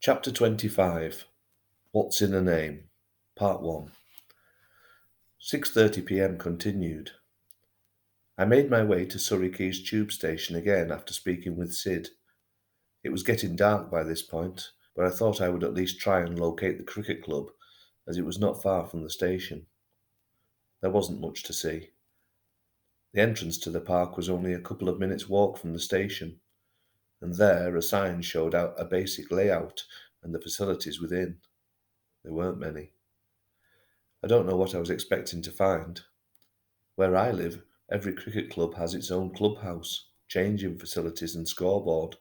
Chapter 25 What's in a Name? Part 1 6:30 p.m. continued. I made my way to Surrey Quays tube station again after speaking with Sid. It was getting dark by this point, but I thought I would at least try and locate the cricket club, as it was not far from the station. There wasn't much to see. The entrance to the park was only a couple of minutes' walk from the station, and there a sign showed out a basic layout and the facilities within. There weren't many. I don't know what I was expecting to find. Where I live, every cricket club has its own clubhouse, changing facilities and scoreboard.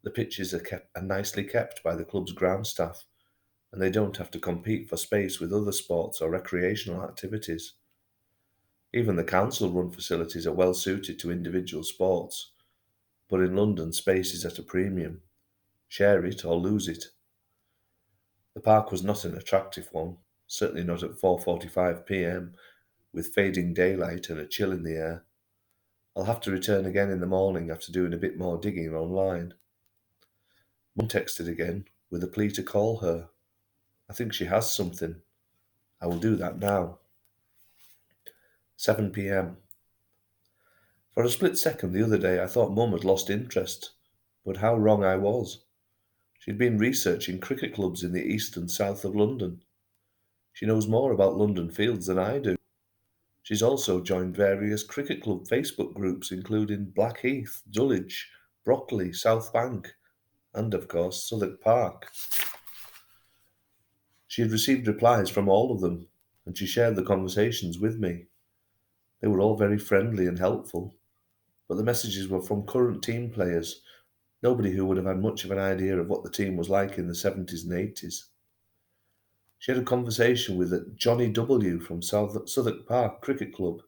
The pitches are nicely kept by the club's ground staff, and they don't have to compete for space with other sports or recreational activities. Even the council-run facilities are well suited to individual sports, but in London space is at a premium. Share it or lose it. The park was not an attractive one, certainly not at 4:45 p.m, with fading daylight and a chill in the air. I'll have to return again in the morning after doing a bit more digging online. Mum texted again with a plea to call her. I think she has something. I will do that now. 7 p.m. For a split second the other day I thought Mum had lost interest, but how wrong I was. She'd been researching cricket clubs in the east and south of London. She knows more about London fields than I do. She's also joined various cricket club Facebook groups including Blackheath, Dulwich, Brockley, South Bank, and of course Southwark Park. She had received replies from all of them, and she shared the conversations with me. They were all very friendly and helpful, but the messages were from current team players, nobody who would have had much of an idea of what the team was like in the 70s and 80s. She had a conversation with Johnny W. from Southwark Park Cricket Club.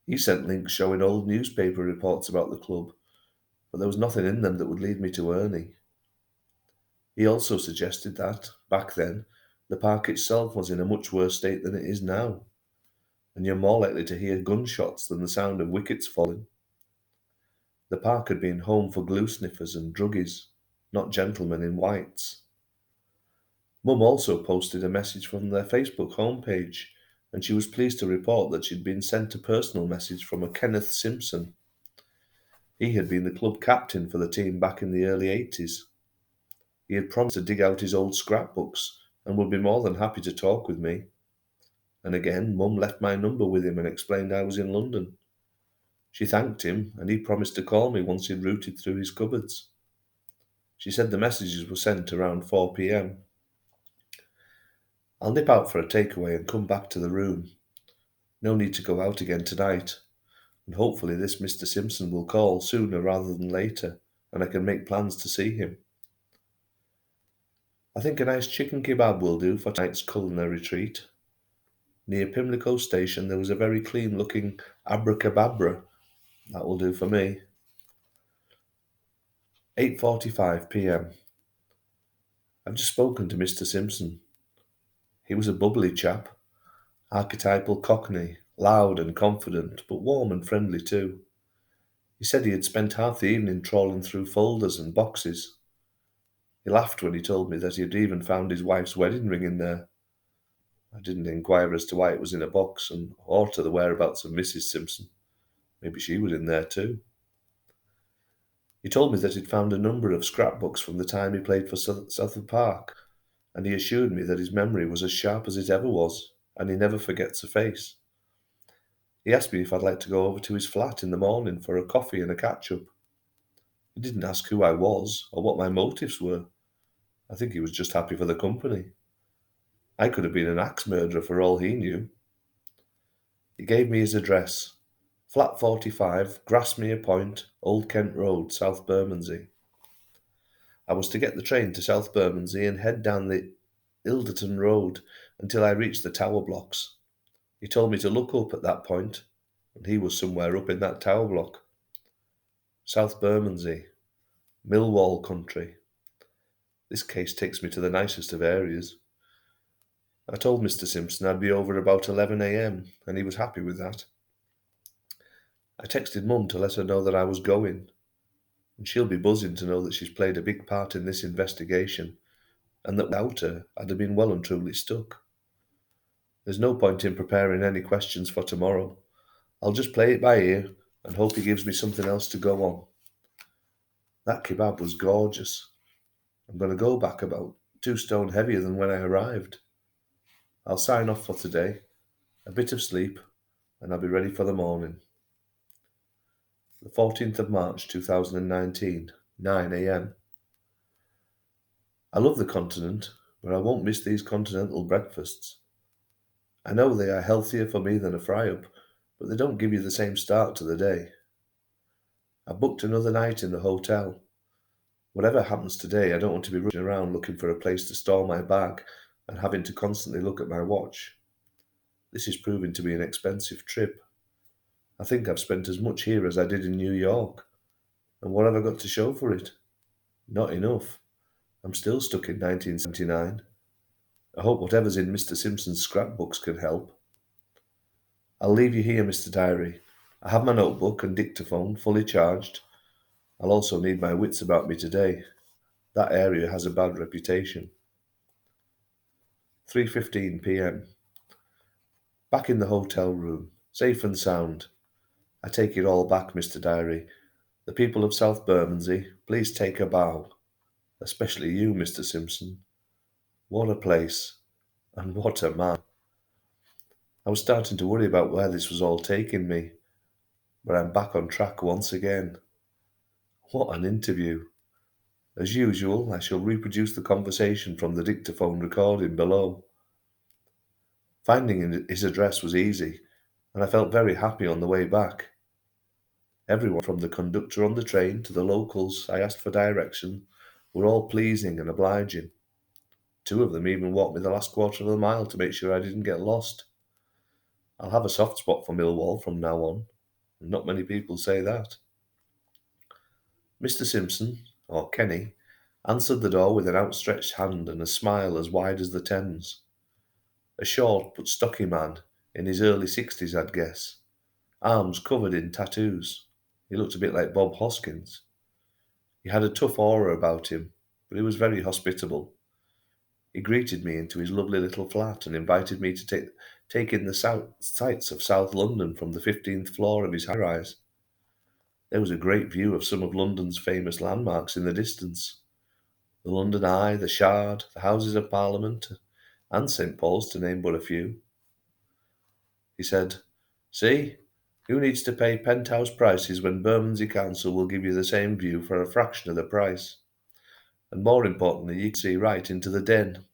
He sent links showing old newspaper reports about the club, but there was nothing in them that would lead me to Ernie. He also suggested that, back then, the park itself was in a much worse state than it is now, and you're more likely to hear gunshots than the sound of wickets falling. The park had been home for glue sniffers and druggies, not gentlemen in whites. Mum also posted a message from their Facebook homepage, and she was pleased to report that she'd been sent a personal message from a Kenneth Simpson. He had been the club captain for the team back in the early 80s. He had promised to dig out his old scrapbooks and would be more than happy to talk with me. And again, Mum left my number with him and explained I was in London. She thanked him, and he promised to call me once he'd rooted through his cupboards. She said the messages were sent around 4 p.m. I'll nip out for a takeaway and come back to the room. No need to go out again tonight, and hopefully this Mr. Simpson will call sooner rather than later, and I can make plans to see him. I think a nice chicken kebab will do for tonight's culinary treat. Near Pimlico Station there was a very clean-looking Abracababra. That will do for me. 8:45 p.m. I've just spoken to Mr. Simpson. He was a bubbly chap, archetypal Cockney, loud and confident, but warm and friendly too. He said he had spent half the evening trawling through folders and boxes. He laughed when he told me that he had even found his wife's wedding ring in there. I didn't inquire as to why it was in a box, or to the whereabouts of Mrs. Simpson. Maybe she was in there too. He told me that he'd found a number of scrapbooks from the time he played for Southwark Park, and he assured me that his memory was as sharp as it ever was, and he never forgets a face. He asked me if I'd like to go over to his flat in the morning for a coffee and a catch-up. He didn't ask who I was or what my motives were. I think he was just happy for the company. I could have been an axe murderer for all he knew. He gave me his address. Flat 45, Grasmere Point, Old Kent Road, South Bermondsey. I was to get the train to South Bermondsey and head down the Ilderton Road until I reached the tower blocks. He told me to look up at that point, and he was somewhere up in that tower block. South Bermondsey, Millwall country. This case takes me to the nicest of areas. I told Mr. Simpson I'd be over about 11 a.m, and he was happy with that. I texted Mum to let her know that I was going. and she'll be buzzing to know that she's played a big part in this investigation, and that without her, I'd have been well and truly stuck. There's no point in preparing any questions for tomorrow. I'll just play it by ear and hope he gives me something else to go on. That kebab was gorgeous. I'm going to go back about 2 stone heavier than when I arrived. I'll sign off for today, a bit of sleep, and I'll be ready for the morning. The 14th of March 2019, 9 a.m. I love the continent, but I won't miss these continental breakfasts. I know they are healthier for me than a fry-up, but they don't give you the same start to the day. I booked another night in the hotel. Whatever happens today, I don't want to be rushing around looking for a place to store my bag and having to constantly look at my watch. This is proving to be an expensive trip. I think I've spent as much here as I did in New York. And what have I got to show for it? Not enough. I'm still stuck in 1979. I hope whatever's in Mr. Simpson's scrapbooks can help. I'll leave you here, Mr. Diary. I have my notebook and dictaphone fully charged. I'll also need my wits about me today. That area has a bad reputation. 3:15 p.m. Back in the hotel room, safe and sound. I take it all back, Mr. Diary. The people of South Bermondsey, please take a bow. Especially you, Mr. Simpson. What a place, and what a man. I was starting to worry about where this was all taking me, but I'm back on track once again. What an interview. As usual, I shall reproduce the conversation from the dictaphone recording below. Finding his address was easy, and I felt very happy on the way back. Everyone, from the conductor on the train to the locals I asked for direction, were all pleasing and obliging. 2 of them even walked me the last quarter of the mile to make sure I didn't get lost. I'll have a soft spot for Millwall from now on, and not many people say that. Mr. Simpson, or Kenny, answered the door with an outstretched hand and a smile as wide as the Thames. A short but stocky man, in his early 60s, I'd guess. Arms covered in tattoos. He looked a bit like Bob Hoskins. He had a tough aura about him, but he was very hospitable. He greeted me into his lovely little flat and invited me to take in the sights of South London from the 15th floor of his high-rise. There was a great view of some of London's famous landmarks in the distance. The London Eye, the Shard, the Houses of Parliament, and St. Paul's, to name but a few. He said, "See, who needs to pay penthouse prices when Bermondsey Council will give you the same view for a fraction of the price? And more importantly, you can see right into the Den."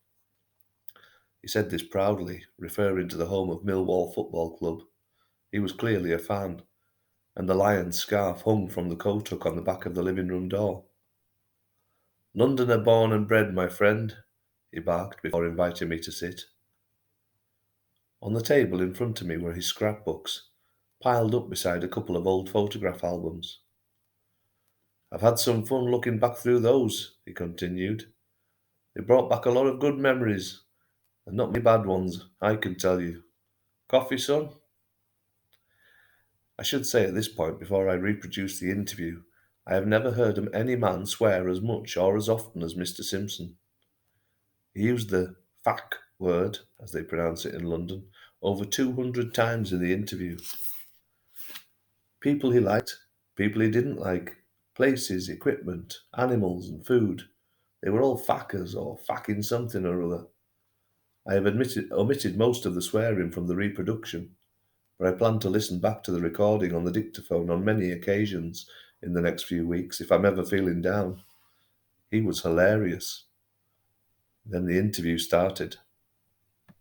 He said this proudly, referring to the home of Millwall Football Club. He was clearly a fan, and the lion's scarf hung from the coat hook on the back of the living room door. "Londoner born and bred, my friend," he barked before inviting me to sit. On the table in front of me were his scrapbooks, piled up beside a couple of old photograph albums. "I've had some fun looking back through those," he continued. "They brought back a lot of good memories, and not many bad ones, I can tell you. Coffee, son?" I should say at this point, before I reproduce the interview, I have never heard any man swear as much or as often as Mr. Simpson. He used the "fuck" word, as they pronounce it in London, over 200 times in the interview. People he liked, people he didn't like, places, equipment, animals, and food. They were all fackers or facking something or other. I have omitted most of the swearing from the reproduction, but I plan to listen back to the recording on the dictaphone on many occasions in the next few weeks if I'm ever feeling down. He was hilarious. Then the interview started.